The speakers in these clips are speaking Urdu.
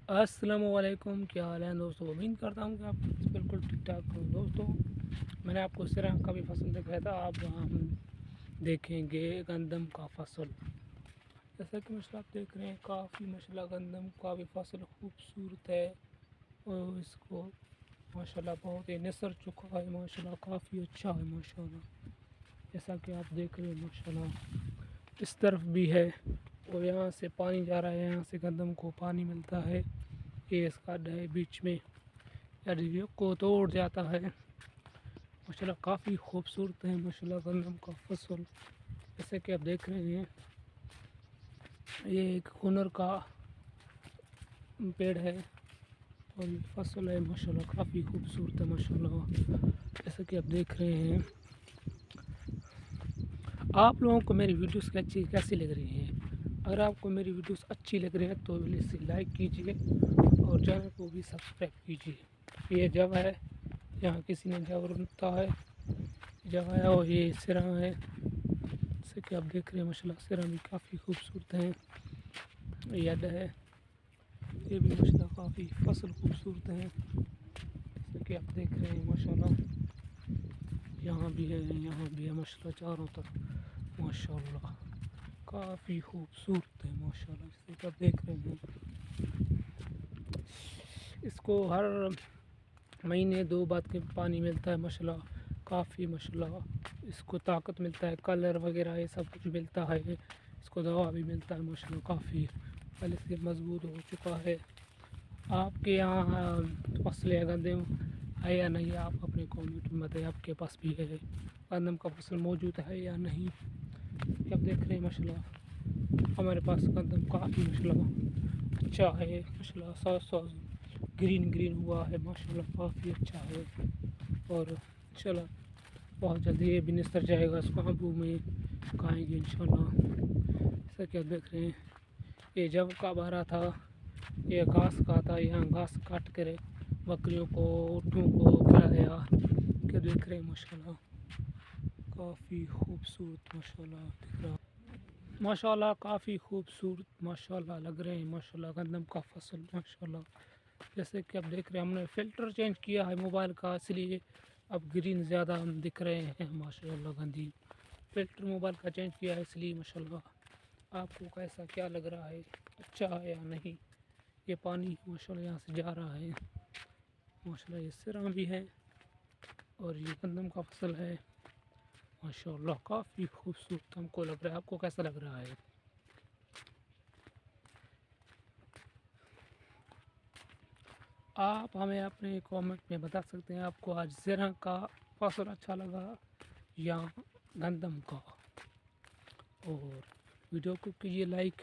السلام علیکم، کیا حال ہے دوستوں؟ امید کرتا ہوں کہ آپ بالکل ٹھیک ٹھاک ہوں۔ دوستوں، میں نے آپ کو اس طرح کا بھی فصل دکھایا تھا، اب ہم دیکھیں گے گندم کا فصل۔ جیسا کہ ماشاء آپ دیکھ رہے ہیں، کافی ماشاء گندم کا بھی فصل خوبصورت ہے، اور اس کو ماشاء اللہ بہت ہی نثر چکا ہے، ماشاء اللہ کافی اچھا ہے ماشاء اللہ۔ جیسا کہ آپ دیکھ رہے ہیں ماشاء اللہ اس طرف بھی ہے، اور یہاں سے پانی جا رہا ہے، یہاں سے گندم کو پانی ملتا ہے، یہ اس کا ہے بیچ میں ریو کو توڑ جاتا ہے۔ ماشاء اللہ کافی خوبصورت ہے ماشاء اللہ گندم کا فصل۔ جیسے کہ آپ دیکھ رہے ہیں، یہ ایک ہنر کا پیڑ ہے، اور یہ فصل ہے ماشاء اللہ کافی خوبصورت ہے ماشاء اللہ۔ جیسے کہ آپ دیکھ رہے ہیں، آپ لوگوں کو میری ویڈیوز کیسی لگ رہی ہیں؟ اگر آپ کو میری ویڈیوز اچھی لگ رہی ہیں تو اسے لائک کیجیے، اور چینل کو بھی سبسکرائب کیجیے۔ یہ جگہ ہے، یہاں کسی نے جگہ ہے، جگہ ہے، اور یہ سرا ہے، جیسے کہ آپ دیکھ رہے ہیں ماشاء اللہ سرا بھی کافی خوبصورت ہیں۔ ید ہے، یہ بھی ماشاء اللہ کافی فصل خوبصورت ہے، جیسے کہ آپ دیکھ رہے ہیں ماشاء اللہ۔ یہاں بھی ہے، یہاں بھی ہے ماشاء اللہ، چاروں طرف ماشاء اللہ کافی خوبصورت ہے ماشاء اللہ، جیسے کہ آپ دیکھ رہے ہیں۔ اس کو ہر مہینے 2 بعد کے پانی ملتا ہے ماشاء اللہ، کافی ماشاء اللہ اس کو طاقت ملتا ہے، کلر وغیرہ یہ سب کچھ ملتا ہے، اس کو دوا بھی ملتا ہے ماشاء اللہ، کافی پہلے سے مضبوط ہو چکا ہے۔ آپ کے یہاں فصل گندم ہے یا نہیں؟ آپ اپنے کامنٹ میں بتائیں، آپ کے پاس بھی ہے گندم کا فصل موجود ہے یا نہیں؟ آپ دیکھ رہے ہیں ماشاء اللہ ہمارے پاس گندم کافی ماشاء اللہ اچھا ہے ماشاء اللہ، سوز گرین ہوا ہے ماشاء اللہ، کافی اچھا ہے، اور انشاء اللہ بہت جلدی یہ بھی نثر جائے گا، اس کو ابو میں کھائیں گے انشاء اللہ۔ جیسا کہ آپ دیکھ رہے ہیں، یہ جب کا بارہ تھا، یہ گھاس کا تھا، یہاں گھاس کاٹ کر بکریوں کو اونٹوں کو کھلایا، کہ دیکھ رہے ہیں ماشاء اللہ کافی خوبصورت ماشاء اللہ دکھ رہا، ماشاء اللہ کافی خوبصورت ماشاء اللہ لگ رہے ہیں ماشاء اللہ گندم کا فصل ماشاء اللہ۔ جیسے کہ آپ دیکھ رہے ہیں، ہم نے فلٹر چینج کیا ہے موبائل کا، اس لیے اب گرین زیادہ ہم دکھ رہے ہیں ماشاء اللہ۔ گندی فلٹر موبائل کا چینج کیا ہے، اس لیے ماشاء اللہ۔ آپ کو کیسا کیا لگ رہا ہے؟ اچھا ہے یا نہیں؟ یہ پانی ماشاء اللہ یہاں سے جا رہا ہے ماشاء اللہ، یہ سرا بھی ہے، اور یہ گندم کا فصل ہے ماشاء اللہ، کافی خوبصورت ہم کو لگ رہا ہے۔ آپ کو کیسا لگ رہا ہے؟ آپ ہمیں اپنے کامنٹ میں بتا سکتے ہیں، آپ کو آج زرہ کا فصل اچھا لگا یا گندم کا؟ اور ویڈیو کو کیجیے لائک،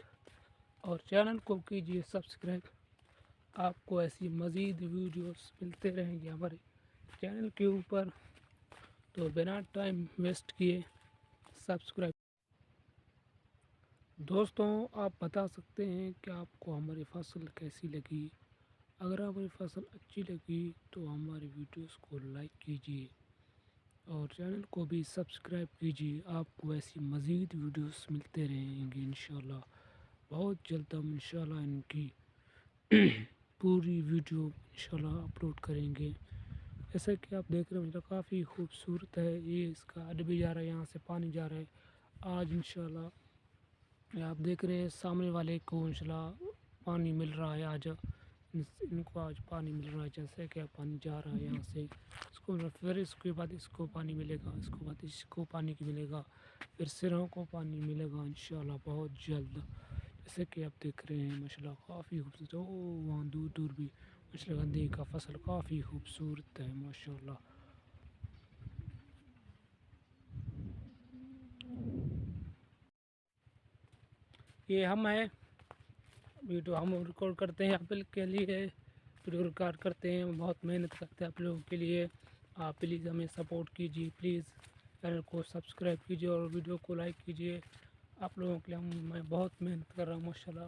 اور چینل کو کیجیے سبسکرائب۔ آپ کو ایسی مزید ویڈیوز ملتے رہیں گے ہمارے چینل کے اوپر، تو بنا ٹائم ویسٹ کیے سبسکرائب۔ دوستوں، آپ بتا سکتے ہیں کہ آپ کو ہماری فصل کیسی لگی؟ اگر ہماری فصل اچھی لگی تو ہماری ویڈیوز کو لائک کیجیے، اور چینل کو بھی سبسکرائب کیجیے۔ آپ کو ایسی مزید ویڈیوز ملتے رہیں گے انشاءاللہ، بہت جلد ہم انشاءاللہ ان کی پوری ویڈیو انشاءاللہ اپلوڈ کریں گے۔ جیسا کہ آپ دیکھ رہے ہیں، کافی خوبصورت ہے، یہ اس کا اڈ بھی جا رہا ہے، یہاں سے پانی جا رہا ہے آج انشاءاللہ۔ آپ دیکھ رہے ہیں سامنے والے کو انشاءاللہ پانی مل رہا ہے، آج ان کو آج پانی مل رہا ہے، جیسے کہ پانی جا رہا ہے یہاں سے، اس کو پھر اس کے بعد اس کو پانی ملے گا، اس کے بعد اس کو پانی ملے گا، پھر سروں کو پانی ملے گا انشاءاللہ بہت جلد۔ جیسے کہ آپ دیکھ رہے ہیں ماشاءاللہ کافی خوبصورت، وہاں دور دور بھی ماشاءاللہ گندم کا فصل کافی خوبصورت ہے ماشاءاللہ۔ یہ ہم ہیں، ویڈیو ہم ریکارڈ کرتے ہیں آپ کے لیے، ویڈیو ریکارڈ کرتے ہیں، بہت محنت کرتے ہیں آپ لوگوں کے لیے۔ آپ پلیز ہمیں سپورٹ کیجیے، پلیز چینل کو سبسکرائب کیجیے، اور ویڈیو کو لائک کیجیے۔ آپ لوگوں کے لیے میں بہت محنت کر رہا ہوں ماشاءاللہ،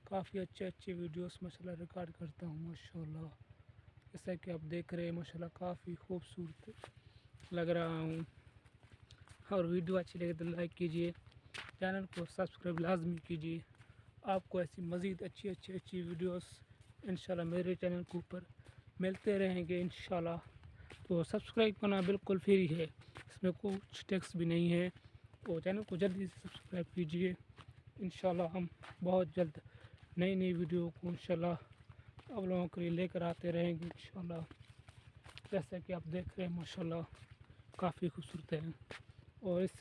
کافی اچھے ویڈیوز ماشاءاللہ ریکارڈ کرتا ہوں ماشاءاللہ۔ جیسا کہ آپ دیکھ رہے ہیں ماشاءاللہ کافی خوبصورت لگ رہا ہوں، اور ویڈیو اچھی لگے تو لائک کیجیے، چینل کو سبسکرائب لازمی کیجیے۔ آپ کو ایسی مزید اچھی ویڈیوز انشاءاللہ میرے چینل کے اوپر ملتے رہیں گے انشاءاللہ. تو سبسکرائب کرنا بالکل فری ہے، اس میں کچھ ٹیکس بھی نہیں ہے. تو چینل کو جلدی سے سبسکرائب کیجیے. انشاءاللہ ہم بہت جلد نئی ویڈیو کو انشاءاللہ آپ لوگوں کے لیے لے کر آتے رہیں گے انشاءاللہ. جیسا کہ آپ دیکھ رہے ہیں ماشاءاللہ کافی خوبصورت ہے. اور اس